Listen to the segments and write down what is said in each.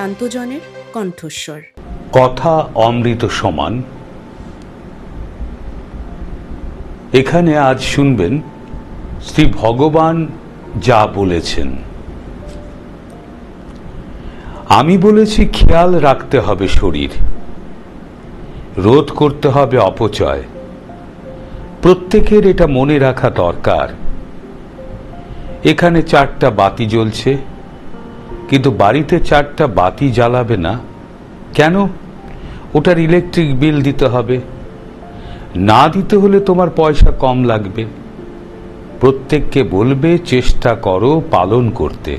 প্রান্তজনের কণ্ঠস্বর। কথা অমৃত সমান। এখানে আজ শুনবেন শ্রী ভগবান যা বলেছেন। আমি বলেছি খেয়াল রাখতে হবে শরীর, রোধ করতে হবে অপচয়। প্রত্যেকের এটা মনে রাখা দরকার। এখানে 4টা বাতি জ্বলছে, কিন্তু বাড়িতে 4টা বাতি জ্বালাবে না কেন? ওটার ইলেকট্রিক বিল দিতে হবে, না দিতে হলে তোমার পয়সা কম লাগবে। প্রত্যেককে বলবে চেষ্টা করো পালন করতে।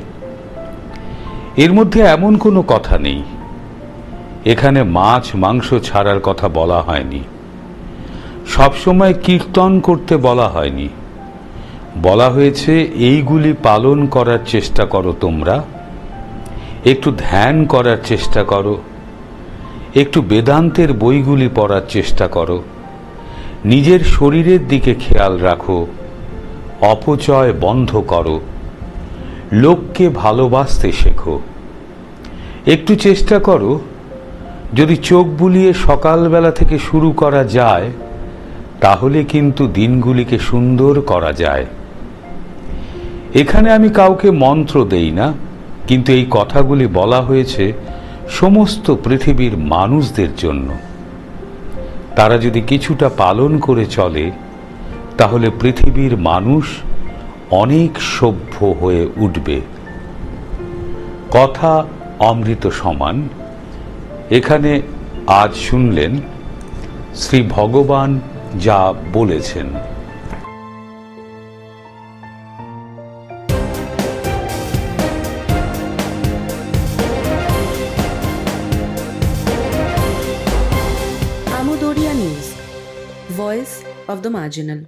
এর মধ্যে এমন কোনো কথা নেই। এখানে মাছ মাংস ছাড়ার কথা বলা হয়নি, সবসময় কীর্তন করতে বলা হয়নি। বলা হয়েছে এইগুলি পালন করার চেষ্টা করো তোমরা, একটু ধ্যান করার চেষ্টা করো, একটু বেদান্তের বইগুলি পড়ার চেষ্টা করো, নিজের শরীরের দিকে খেয়াল রাখো, অপচয় বন্ধ করো, লোককে ভালোবাসতে শেখো। একটু চেষ্টা করো, যদি চোখ বুলিয়ে সকালবেলা থেকে শুরু করা যায় তাহলে কিন্তু দিনগুলিকে সুন্দর করা যায়। এখানে আমি কাউকে মন্ত্র দেই না, কিন্তু এই কথাগুলি বলা হয়েছে সমস্ত পৃথিবীর মানুষদের জন্য। তারা যদি কিছুটা পালন করে চলে তাহলে পৃথিবীর মানুষ অনেক সভ্য হয়ে উঠবে। কথা অমৃত সমান। এখানে আজ শুনলেন শ্রী ভগবান যা বলেছেন। Amodariya news, voice of the marginal.